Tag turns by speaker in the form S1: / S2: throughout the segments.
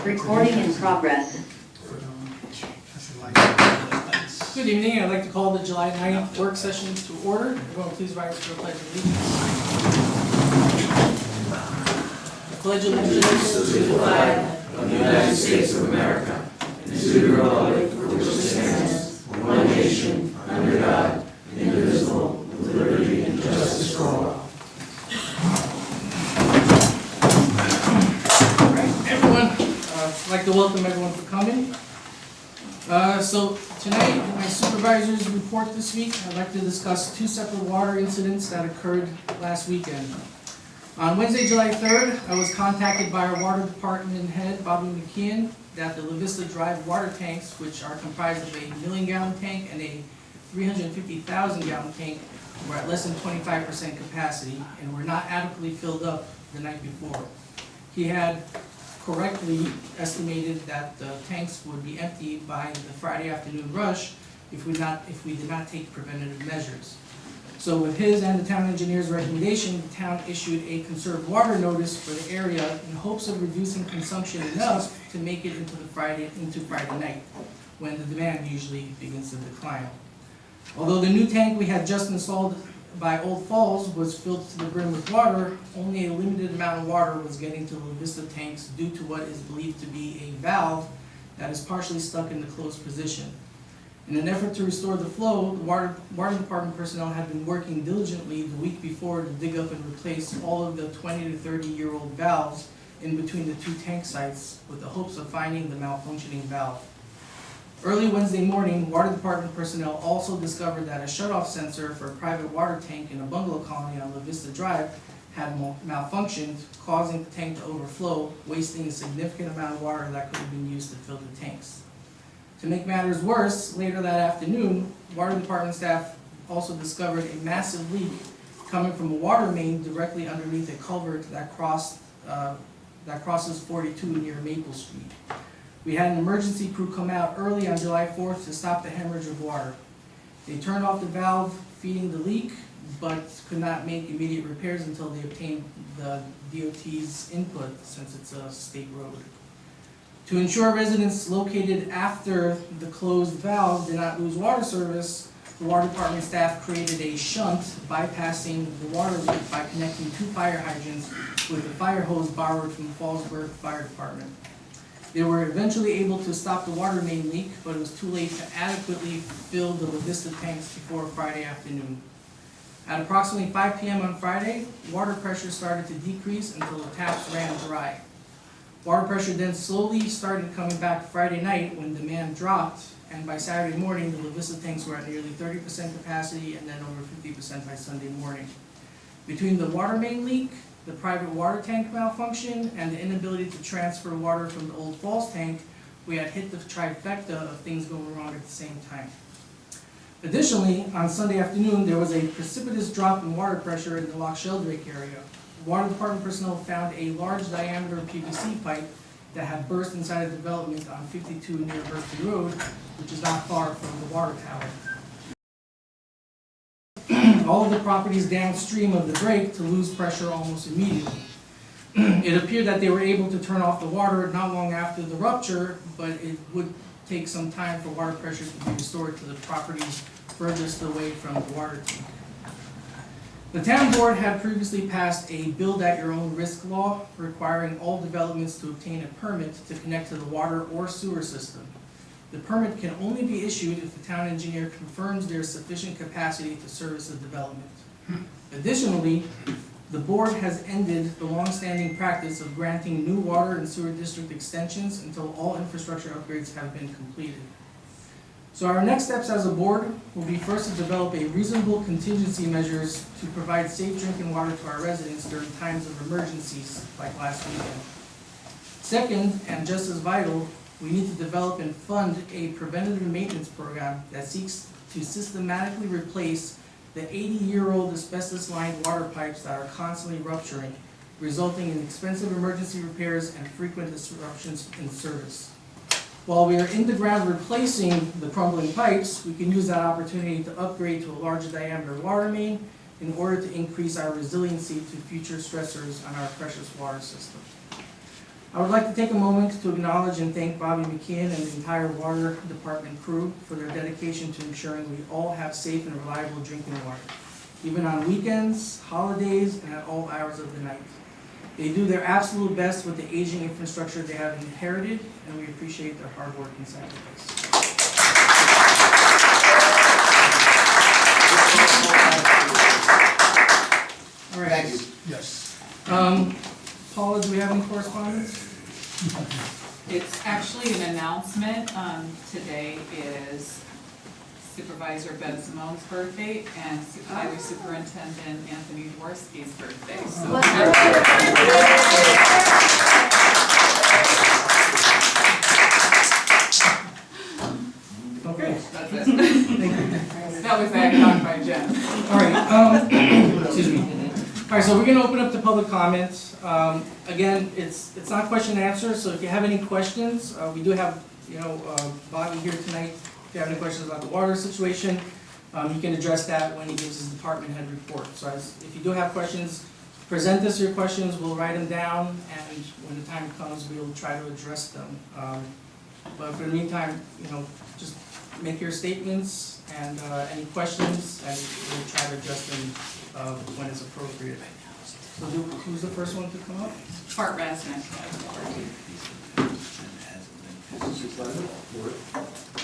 S1: Recording in progress.
S2: Good evening. I'd like to call the July 9th work session to order. Everyone please rise for a pledge of allegiance. I pledge allegiance to the flag of the United States of America and to the republic for which it stands, one nation, under God, indivisible, with liberty and justice for all. I'd like to welcome everyone for coming. So tonight, in my supervisor's report this week, I'd like to discuss two separate water incidents that occurred last weekend. On Wednesday, July 3rd, I was contacted by our water department head, Bobby McKeon, that the La Vista Drive water tanks, which are comprised of a 1,000,000-gallon tank and a 350,000-gallon tank, were at less than 25% capacity and were not adequately filled up the night before. He had correctly estimated that the tanks would be empty by the Friday afternoon rush if we did not take preventative measures. So with his and the town engineer's recommendation, the town issued a conserved water notice for the area in hopes of reducing consumption enough to make it into Friday night, when the demand usually begins to decline. Although the new tank we had just installed by Old Falls was filled to the brim with water, only a limited amount of water was getting to the La Vista tanks due to what is believed to be a valve that is partially stuck in the closed position. In an effort to restore the flow, the water department personnel had been working diligently the week before to dig up and replace all of the 20 to 30-year-old valves in between the two tank sites with the hopes of finding the malfunctioning valve. Early Wednesday morning, water department personnel also discovered that a shutoff sensor for a private water tank in a bungalow colony on La Vista Drive had malfunctioned, causing the tank to overflow, wasting a significant amount of water that could have been used to fill the tanks. To make matters worse, later that afternoon, water department staff also discovered a massive leak coming from a water main directly underneath a culvert that crosses 42 near Maple Street. We had an emergency crew come out early on July 4th to stop the hemorrhage of water. They turned off the valve feeding the leak, but could not make immediate repairs until they obtained the DOT's input, since it's a state road. To ensure residents located after the closed valve did not lose water service, the water department staff created a shunt bypassing the water leak by connecting two fire hydrants with a fire hose borrowed from Fallsburg Fire Department. They were eventually able to stop the water main leak, but it was too late to adequately fill the La Vista tanks before Friday afternoon. At approximately 5 p.m. on Friday, water pressure started to decrease until the taps ran dry. Water pressure then slowly started coming back Friday night when demand dropped, and by Saturday morning, the La Vista tanks were at nearly 30% capacity and then over 50% by Sunday morning. Between the water main leak, the private water tank malfunction, and the inability to transfer water from the Old Falls tank, we had hit the trifecta of things going wrong at the same time. Additionally, on Sunday afternoon, there was a precipitous drop in water pressure in the Loch Sheldrake area. Water department personnel found a large diameter PVC pipe that had burst inside a development on 52 near Berkeley Road, which is not far from the water tower. All of the properties downstream of the break to lose pressure almost immediately. It appeared that they were able to turn off the water not long after the rupture, but it would take some time for water pressure to be restored to the properties furthest away from the water tank. The town board had previously passed a build-at-your-own-risk law requiring all developments to obtain a permit to connect to the water or sewer system. The permit can only be issued if the town engineer confirms there is sufficient capacity to service the development. Additionally, the board has ended the long-standing practice of granting new water and sewer district extensions until all infrastructure upgrades have been completed. So our next steps as a board will be first to develop a reasonable contingency measures to provide safe drinking water to our residents during times of emergencies like last weekend. Second, and just as vital, we need to develop and fund a preventative maintenance program that seeks to systematically replace the 80-year-old asbestos-lined water pipes that are constantly rupturing, resulting in expensive emergency repairs and frequent disruptions in service. While we are in the ground replacing the crumbling pipes, we can use that opportunity to upgrade to a larger diameter water main in order to increase our resiliency to future stressors on our precious water system. I would like to take a moment to acknowledge and thank Bobby McKeon and the entire water department crew for their dedication to ensuring we all have safe and reliable drinking water, even on weekends, holidays, and at all hours of the night. They do their absolute best with the aging infrastructure they have inherited, and we appreciate their hard work and sacrifice. All right.
S1: Thank you. Yes.
S2: Paula, do we have any correspondence?
S3: It's actually an announcement. Today is Supervisor Ben Simone's birthday and Highway Superintendent Anthony Dworsky's birthday. So
S2: Okay.
S3: that's it.
S2: Thank you.
S3: That was egged on by Jen.
S2: All right, excuse me. All right, so we're gonna open up to public comments. Again, it's not question and answer, so if you have any questions, we do have, Bobby here tonight. If you have any questions about the water situation, you can address that when he gives his department head report. So if you do have questions, present us your questions, we'll write them down, and when the time comes, we'll try to address them. But for the meantime, just make your statements and any questions, and we'll try to address them when it's appropriate. So who's the first one to come up?
S3: Bart Rasmussen.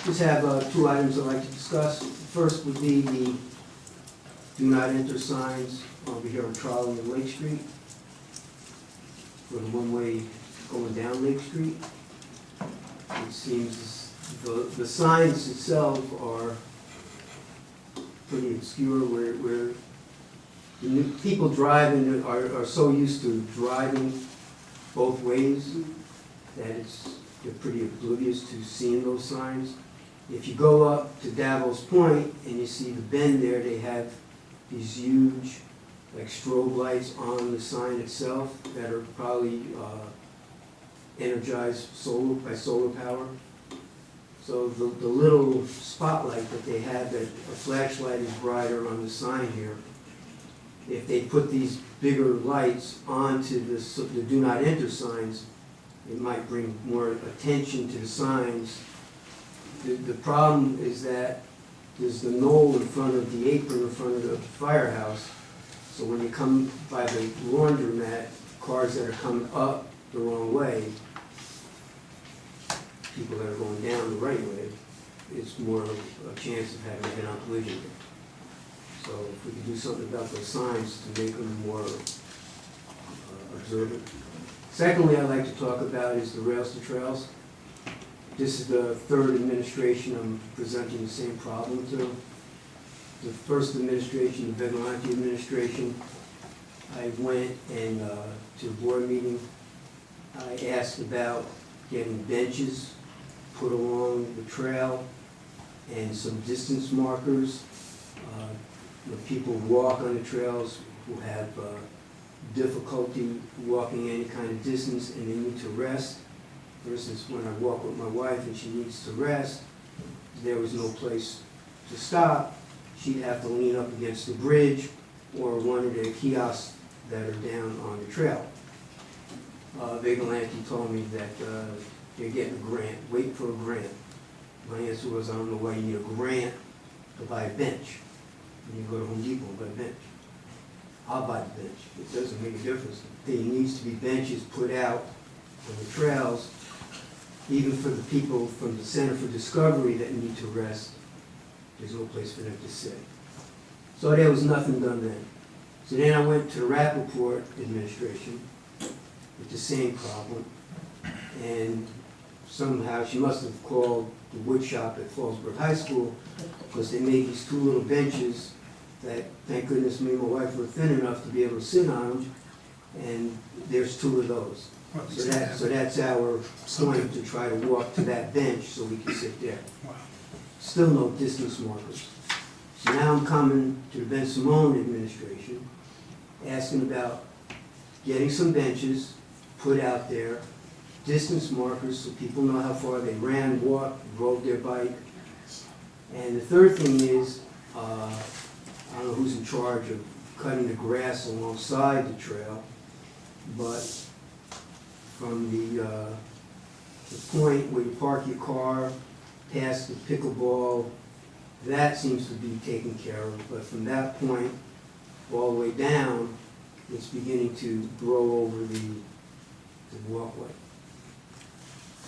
S4: Just have two items I'd like to discuss. First would be the do not enter signs over here on Trolley and Lake Street for the one-way going down Lake Street. It seems the signs itself are pretty obscure where the new people driving are so used to driving both ways that they're pretty oblivious to seeing those signs. If you go up to Davos Point and you see the bend there, they have these huge like strobe lights on the sign itself that are probably energized by solar power. So the little spotlight that they have, that a flashlight is brighter on the sign here, if they put these bigger lights onto the do not enter signs, it might bring more attention to the signs. The problem is that there's the knoll in front of the apron in front of the firehouse. So when you come by the laundromat, cars that are coming up the wrong way, people that are going down the right way, it's more of a chance of having a head-on collision. So if we could do something about those signs to make them more observant. Secondly, I'd like to talk about is the rails to trails. This is the third administration I'm presenting the same problem to. The first administration, the Vigilante administration, I went and to a board meeting. I asked about getting benches put along the trail and some distance markers. When people walk on the trails who have difficulty walking any kind of distance and they need to rest. For instance, when I walk with my wife and she needs to rest, there was no place to stop. She'd have to lean up against the bridge or one of the kiosks that are down on the trail. Vigilante told me that they're getting a grant, wait for a grant. My answer was, I don't know why you need a grant to buy a bench. And you go to Home Depot and buy a bench. I'll buy the bench. It doesn't make a difference. There needs to be benches put out on the trails, even for the people from the Center for Discovery that need to rest. There's no place for them to sit. So there was nothing done then. So then I went to the Rappaport administration with the same problem, and somehow she must have called the wood shop at Fallsburg High School, because they made these two little benches that, thank goodness, me and my wife were thin enough to be able to sit on them, and there's two of those. So that's our point, to try to walk to that bench so we can sit there. Still no distance markers. So now I'm coming to the Ben Simone administration, asking about getting some benches put out there, distance markers so people know how far they ran, walked, rode their bike. And the third thing is, I don't know who's in charge of cutting the grass alongside the trail, but from the point where you park your car, past the pickleball, that seems to be taken care of, but from that point all the way down, it's beginning to grow over the walkway.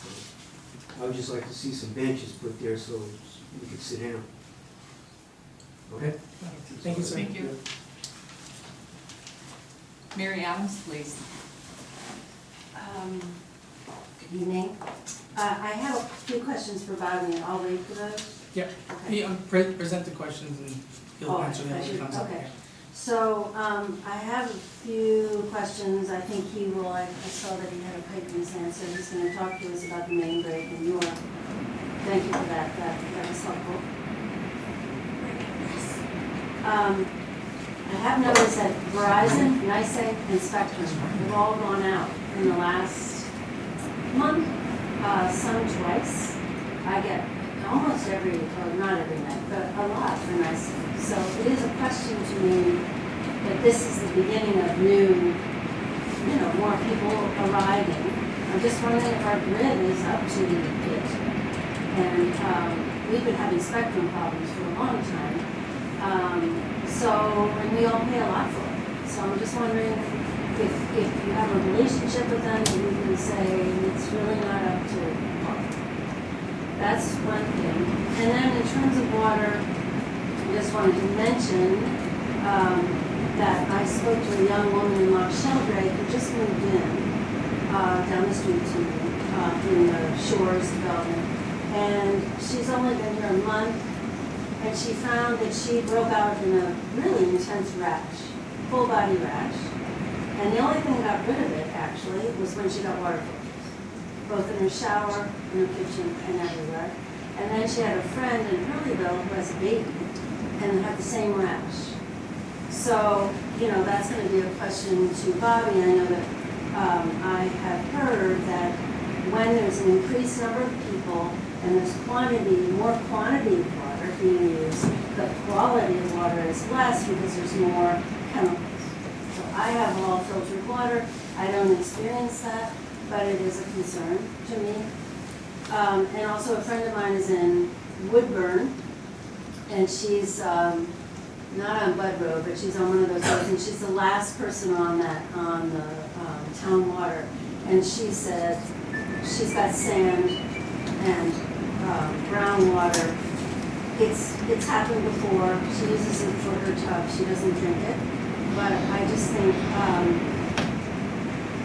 S4: So I would just like to see some benches put there so we could sit down. Okay?
S2: Thank you, sir.
S3: Thank you. Mary Adams, please.
S1: Good evening. I have a few questions for Bobby, and I'll wait for those.
S2: Yeah,
S1: Okay.
S2: present the questions and he'll
S1: Oh,
S2: answer them
S1: I
S2: when he
S1: should-
S2: comes up.
S1: okay. So, I have a few questions. I think he will, I saw that he had a pipe in his hand, so he's gonna talk to us about the main break in York. Thank you for that, that was helpful. I have noticed that Verizon, NICE, and Spectrum have all gone out in the last month, some twice. I get almost every, or not every night, but a lot for NICE. So it is a question to me that this is the beginning of new, more people arriving. I'm just wondering if our grid is up to the bit. And we've been having Spectrum problems for a long time. And we all pay a lot for it. So I'm just wondering if you have a relationship with them, you can say it's really not up to par. That's one thing. And then in terms of water, I just wanted to mention that I spoke to a young woman in Loch Sheldrake who just moved in down the street to me in the Shores development. And she's only been here a month, and she found that she broke out in a really intense rash, full body rash. And the only thing that got rid of it, actually, was when she got water filters, both in her shower, in her kitchen, and everywhere. And then she had a friend in Hurleyville who has a baby, and had the same rash. So, that's going to be a question to Bobby. I know that I have heard that when there's an increased number of people and there's more quantity of water being used, the quality of water is less because there's more chemicals. So I have all filtered water. I don't experience that, but it is a concern to me. And also a friend of mine is in Woodburn, and she's not on Bud Road, but she's on one of those roads, and she's the last person on the town water. And she said she's got sand and groundwater. It's happened before. She uses it for her tub. She doesn't drink it. But I just think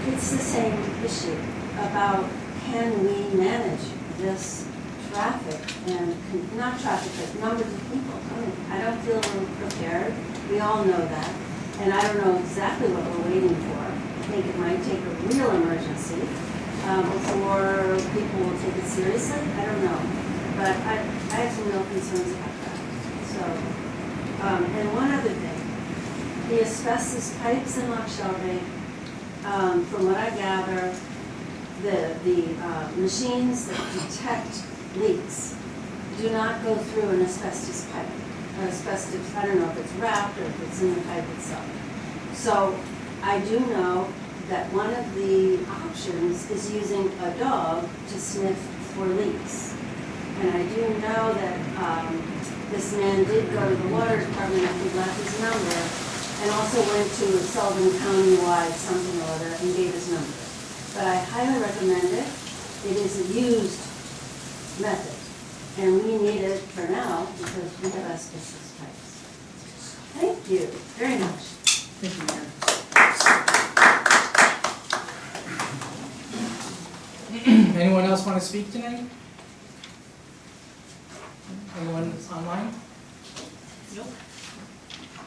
S1: it's the same issue about can we manage this traffic and not traffic, but numbers of people coming. I don't feel we're prepared. We all know that. And I don't know exactly what we're waiting for. I think it might take a real emergency before people will take it seriously. I don't know. But I have some real concerns about that. So, and one other thing, the asbestos pipes in Loch Sheldrake, from what I gather, the machines that detect leaks do not go through an asbestos pipe. Asbestos, I don't know if it's wrapped or if it's in the pipe itself. So I do know that one of the options is using a dog to sniff for leaks. And I do know that this man did go to the water department and he left his number, and also went to Sullivan County-wide something or other and gave his number. But I highly recommend it. It is a used method, and we need it for now because we have asbestos pipes. Thank you very much.
S2: Thank you, Mayor. Anyone else want to speak tonight? Anyone online?
S3: Nope.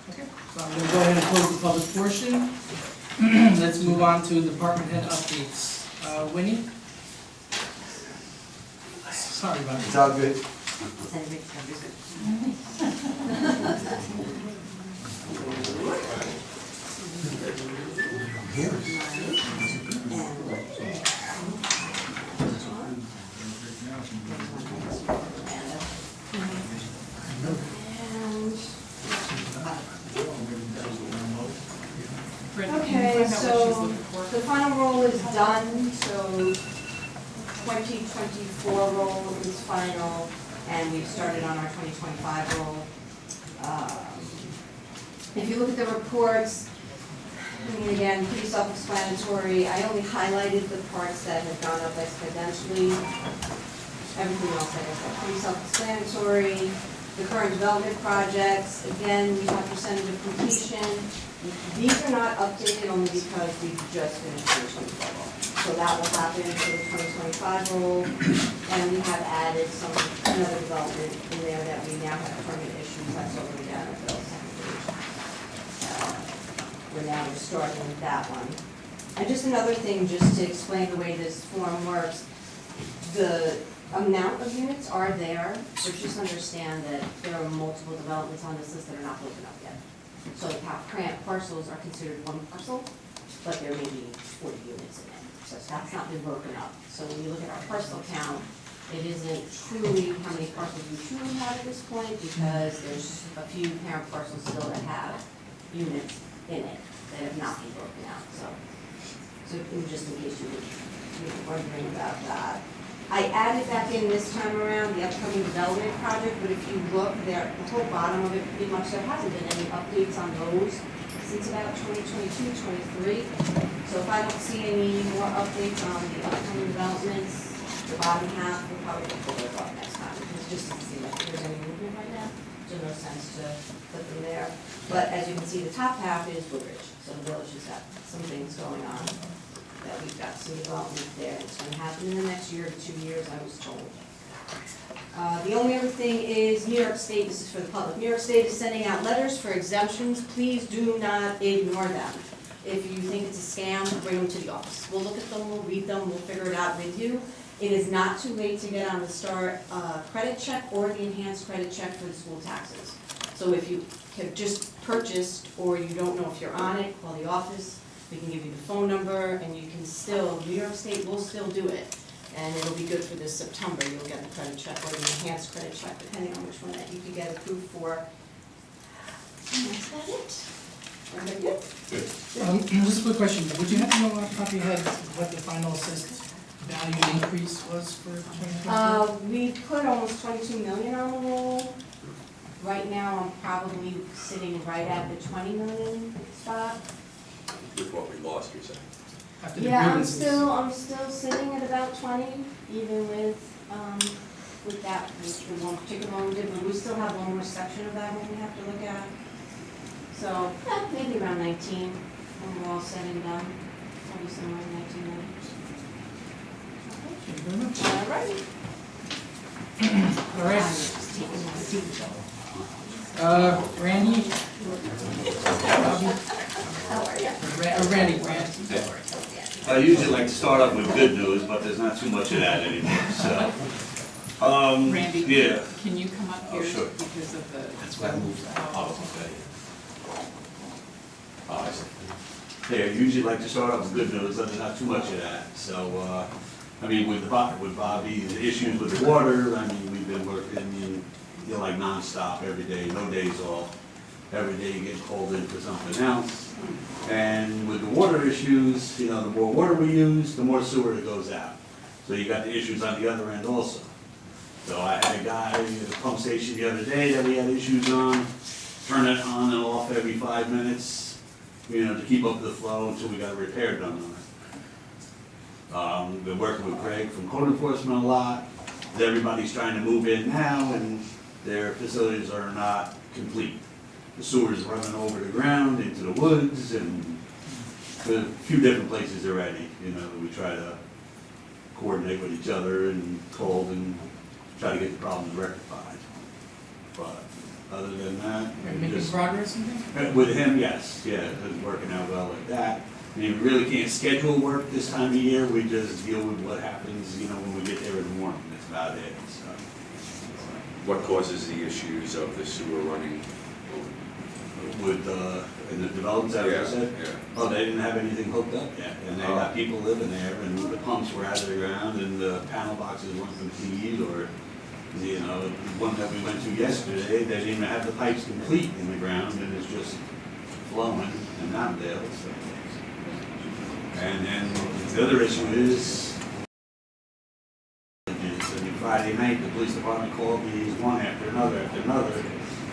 S2: Okay, so I'm going to go ahead and close the public portion. Let's move on to department head updates. Winnie? Sorry about
S5: It's
S2: that.
S5: all good.
S3: Brenda, can you
S6: Okay,
S3: find out what she's
S6: so
S3: looking for?
S6: the final roll is done, so
S5: 2024 roll is final, and we've started on our 2025 roll. If you look at the reports, I mean, again, pretty self-explanatory. I only highlighted the parts that have gone up exponentially. Everything else, like I said, pretty self-explanatory. The current development projects, again, we have percentage of completion. These are not updated only because we just finished 2024 roll. So that will happen for the 2025 roll. And we have added another development in there that we now have permit issues. That's over down at Bill's second page. We're now starting with that one. And just another thing, just to explain the way this form works, the amount of units are there, but just understand that there are multiple developments on this list that are not broken up yet. So parcels are considered one parcel, but there may be 40 units in it. So that's not been broken up. So when you look at our parcel count, it isn't truly how many parcels we truly have at this point, because there's a few parent parcels still that have units in it that have not been broken out. So just in case you were wondering about that. I added back in this time around the upcoming development project, but if you look there, the whole bottom of it, pretty much there hasn't been any updates on those since about 2022, 23. So if I don't see any more updates on the upcoming developments, the bottom half will probably pull those up next time, because just to see if there's any movement right now, there's no sense to put them there. But as you can see, the top half is Woodridge, so the village has got some things going on. That we've got some development there. It's going to happen in the next year to 2 years, I was told. The only other thing is New York State, this is for the public. New York State is sending out letters for exemptions. Please do not ignore them. If you think it's a scam, bring them to the office. We'll look at them, we'll read them, we'll figure it out with you. It is not too late to get on the STAR credit check or the enhanced credit check for the school taxes. So if you have just purchased or you don't know if you're on it, call the office. We can give you the phone number, and you can still, New York State will still do it. And it'll be good for this September. You'll get the credit check or the enhanced credit check, depending on which one that you could get approved for. And that's about it. Everybody good?
S2: Just a quick question, would you have to know off the top of your head what the final assessed value increase was for 2020?
S5: We put almost 22 million on the roll. Right now, I'm probably sitting right at the 20 million spot.
S6: With what we lost, you're saying?
S2: After the
S5: Yeah, I'm
S2: grievances?
S5: still sitting at about 20, even with that, the one particular one we did, but we still have one more section of that one we have to look at. So, yeah, maybe around 19, when we're all said and done, probably somewhere in 19 million.
S2: Thank you very much.
S5: All right.
S2: All right. Randy?
S5: How are you?
S2: Randy.
S7: I usually like to start off with good news, but there's not too much of that anymore, so.
S3: Randy,
S7: Yeah.
S3: can you come up
S7: Oh,
S3: here
S7: sure.
S3: because of the.
S6: That's why I moved. Oh, okay. Oh, I see.
S7: Yeah, I usually like to start off with good news, but there's not too much of that, so, I mean, with Bobby, the issues with the water, I mean, we've been working, like nonstop every day, no days off. Every day you get called in for something else. And with the water issues, the more water we use, the more sewer it goes out. So you got the issues on the other end also. So I had a guy at the pump station the other day that we had issues on, turn it on and off every 5 minutes, to keep up the flow until we got a repair done on it. Been working with Craig from code enforcement a lot. Everybody's trying to move in now and their facilities are not complete. The sewer's running over the ground into the woods and a few different places already, we try to coordinate with each other and call and try to get the problems rectified. But other than that,
S2: Are you making progress in things?
S7: with him, yes, yeah, it's working out well like that. I mean, we really can't schedule work this time of year, we just deal with what happens, when we get there in the morning, that's about it, so.
S6: What causes the issues of the sewer running?
S7: With, in the developments that I said?
S6: Yeah.
S7: Oh, they didn't have anything hooked up yet, and they got people living there, and the pumps were out of the ground, and the panel boxes weren't complete, or, the one that we went to yesterday, they didn't even have the pipes complete in the ground, and it's just flowing and not there, so. And then the other issue is, Friday night, the police department called me, one after another,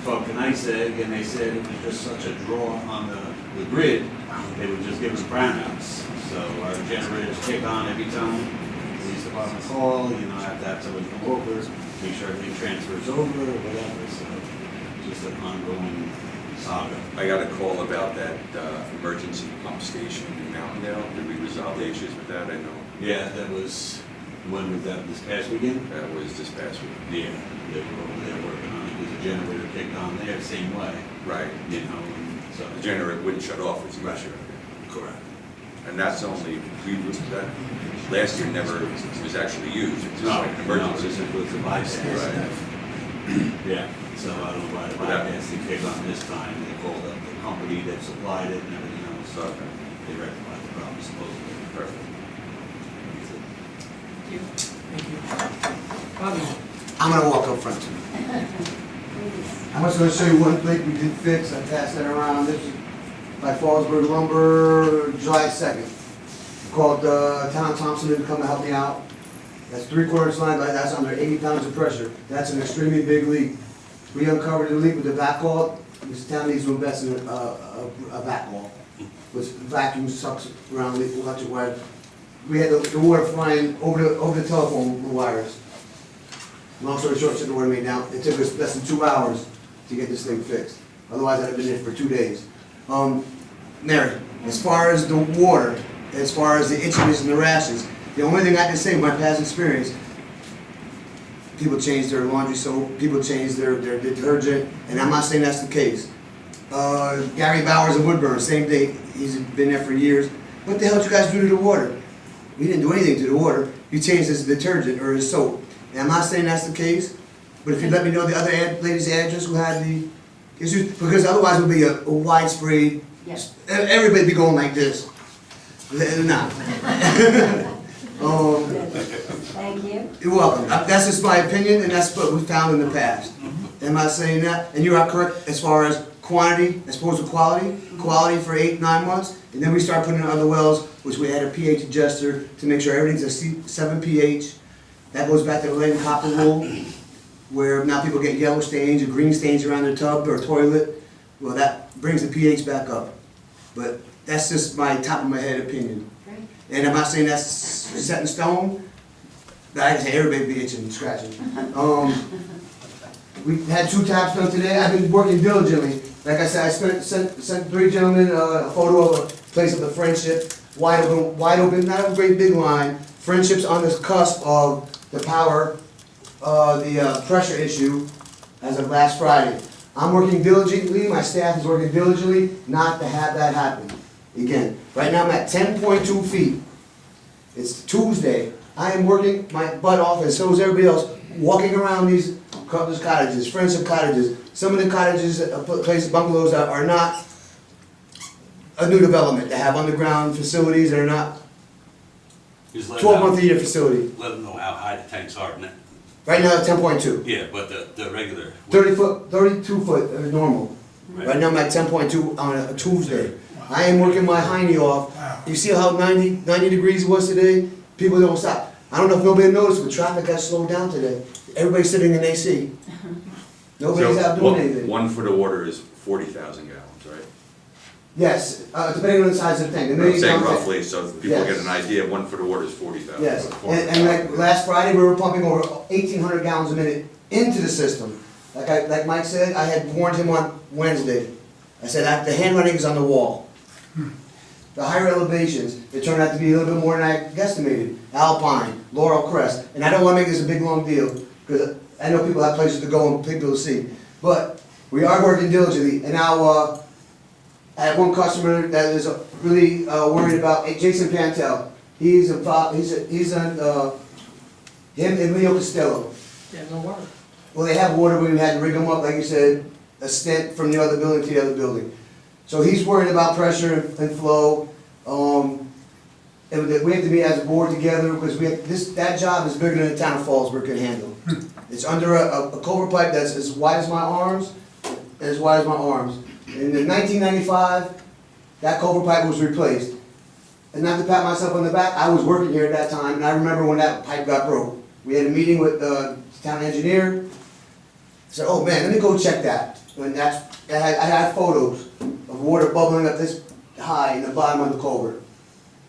S7: talked to NICEAG, and they said it was just such a draw on the grid, they would just give us brownouts. So our generators kick on every time, police department call, have to have somebody come over, make sure everything transfers over or whatever, so just an ongoing saga.
S6: I got a call about that emergency pump station in Mountaindale. Did we resolve the issues with that? I know
S7: Yeah, that was, when was that, this past weekend?
S6: that was this past week.
S7: Yeah, they were over there working on it, because the generator kicked on there, same way,
S6: Right.
S7: and so.
S6: The generator wouldn't shut off, was the
S7: Right.
S6: issue.
S7: Correct.
S6: And that's only, that last year never was actually used. It was just like an emergency.
S7: No, this was a bypass.
S6: Right.
S7: Yeah, so I don't know why the bypass didn't kick on this time, they called up the company that supplied it and everything else, so
S6: Okay.
S7: they rectified the problem supposedly.
S6: Perfect.
S2: Bobby?
S8: I'm gonna walk up front. I'm just gonna show you one thing we did fix, I passed that around, this is by Fallsburg Lumber, July 2nd. Called Town Thompson to come and help me out. That's 3/4 line, but that's under 80 pounds of pressure. That's an extremely big leak. We uncovered the leak with the backhaul. This town needs to invest in a backhaul, which vacuum sucks around the electric wire. We had the water flying over the telephone wires. Long story short, took the water main down. It took us less than 2 hours to get this thing fixed. Otherwise, I'd have been there for 2 days. Mary, as far as the water, as far as the itchiness and the rashes, the only thing I can say, my past experience, people change their laundry soap, people change their detergent, and I'm not saying that's the case. Gary Bowers in Woodburn, same day, he's been there for years. What the hell did you guys do to the water? We didn't do anything to the water. You changed his detergent or his soap. And I'm not saying that's the case, but if you let me know the other lady's address who had the issues, because otherwise it would be a widespread,
S1: Yes.
S8: everybody be going like this. Nah.
S1: Thank you.
S8: You're welcome. That's just my opinion, and that's what we found in the past. Am I saying that? And you are correct as far as quantity as opposed to quality. Quality for 8-9 months, and then we start putting in other wells, which we add a pH adjuster to make sure everything's a 7 pH. That goes back to the lead and copper rule, where now people get yellow stains or green stains around their tub or toilet. Well, that brings the pH back up. But that's just my top of my head opinion.
S1: Great.
S8: And I'm not saying that's set in stone, but I can say everybody be itching and scratching. We had 2 taps done today. I've been working diligently. Like I said, I sent 3 gentlemen a photo of a place of the Friendship, wide open, not a great big line. Friendship's on this cusp of the power, the pressure issue as of last Friday. I'm working diligently, my staff is working diligently not to have that happen. Again, right now I'm at 10.2 feet. It's Tuesday. I am working my butt off, and so is everybody else, walking around these cottages, Friendship cottages. Some of the cottages, places, bungalows that are not a new development, that have underground facilities that are not
S9: Just let
S8: 12-month-a-year facility.
S9: Let them know how high the tanks are.
S8: Right now, 10.2.
S9: Yeah, but the regular.
S8: 30 foot, 32 foot normal.
S9: Right.
S8: Right now I'm at 10.2 on a Tuesday. I am working my hiney off. You see how 90 degrees it was today? People don't stop. I don't know if nobody noticed, but traffic got slowed down today. Everybody's sitting in AC. Nobody's out doing anything.
S6: 1 foot of water is 40,000 gallons, right?
S8: Yes, depending on the size of the tank.
S6: I'm saying roughly, so if people
S8: Yes.
S6: get an idea, 1 foot of water is 40,000.
S8: Yes, and like last Friday, we were pumping over 1,800 gallons a minute into the system. Like Mike said, I had warned him on Wednesday. I said, the hand running is on the wall. The higher elevations, it turned out to be a little bit more than I guesstimated. Alpine, Laurel Crest, and I don't want to make this a big long deal, because I know people have places to go and people to see. But we are working diligently, and now I have one customer that is really worried about Jason Pantel. He's him and Leo Costello.
S2: Yeah, no water.
S8: Well, they have water, but we had to rig them up, like you said, a stent from the other building to the other building. So he's worried about pressure and flow. And we have to be as a board together, because that job is bigger than the town of Fallsburg can handle. It's under a culvert pipe that's as wide as my arms, In 1995, that culvert pipe was replaced. And not to pat myself on the back, I was working here at that time, and I remember when that pipe got broke. We had a meeting with the town engineer. Said, oh man, let me go check that. And I had photos of water bubbling up this high in the bottom of the culvert.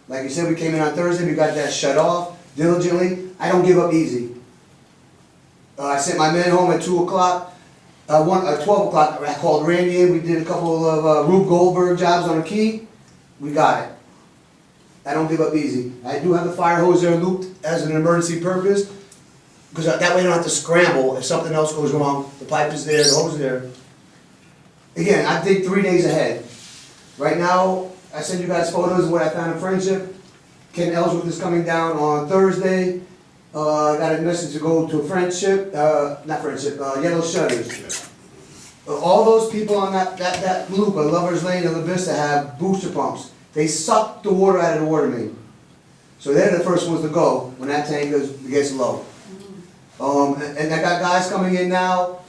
S8: Like you said, we came in on Thursday, we got that shut off diligently. I don't give up easy. I sent my men home at 2 o'clock. 12 o'clock, I called Randy in. We did a couple of Rube Goldberg jobs on a key. We got it. I don't give up easy. I do have the fire hose there looped as an emergency purpose, because that way I don't have to scramble if something else goes wrong. The pipe is there, the hose is there. Again, I think 3 days ahead. Right now, I send you guys photos of what I found in Friendship. Ken Ellsworth is coming down on Thursday. I got a message to go to Friendship, not Friendship, Yellow Shutters. All those people on that loop of Lover's Lane and La Vista have booster pumps. They suck the water out of the water main. So they're the first ones to go when that tank gets low. And I got guys coming in now.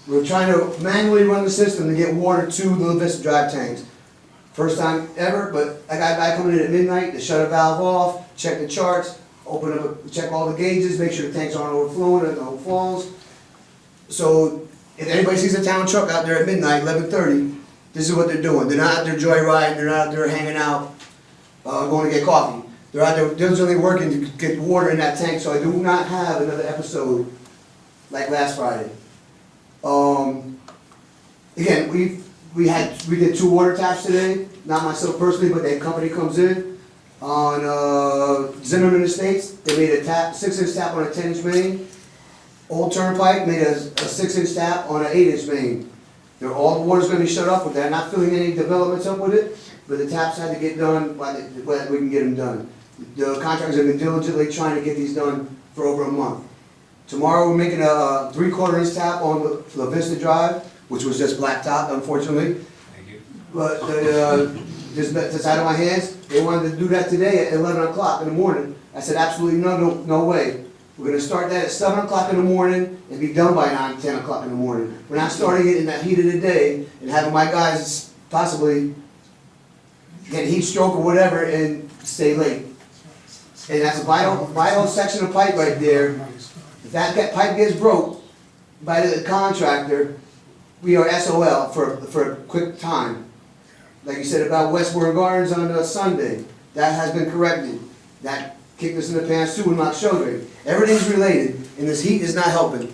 S8: We're trying to manually run the system to get water to the La Vista Drive tanks. First time ever, but I got a guy coming in at midnight to shut a valve off, check the charts, open up, check all the gauges, make sure the tanks aren't overflowing and no falls. So if anybody sees a town truck out there at midnight, 11:30, this is what they're doing. They're not out there joyriding, they're not out there hanging out, going to get coffee. They're out there diligently working to get water in that tank, so I do not have another episode like last Friday. Again, we did 2 water taps today, not myself personally, but the company comes in. On Zimmerman Estates, they made a 6-inch tap on a 10-inch main. Old Turnpike made a 6-inch tap on an 8-inch main. All the water's gonna be shut off with that, not filling any developments up with it, but the taps had to get done when we can get them done. The contractors have been diligently trying to get these done for over a month. Tomorrow, we're making a 3/4 inch tap on the La Vista Drive, which was just blacktop, unfortunately.
S9: Thank you.
S8: But just out of my hands, they wanted to do that today at 11 o'clock in the morning. I said, absolutely no way. We're gonna start that at 7 o'clock in the morning and be done by 9, 10 o'clock in the morning. We're not starting it in that heat of the day and having my guys possibly get heat stroke or whatever and stay late. And that's a vital section of pipe right there. If that pipe gets broke by the contractor, we are SOL for a quick time. Like you said about Westward Gardens on Sunday, that has been corrected. That kicked us in the pants too with Mount Sheldrake. Everything's related, and this heat is not helping.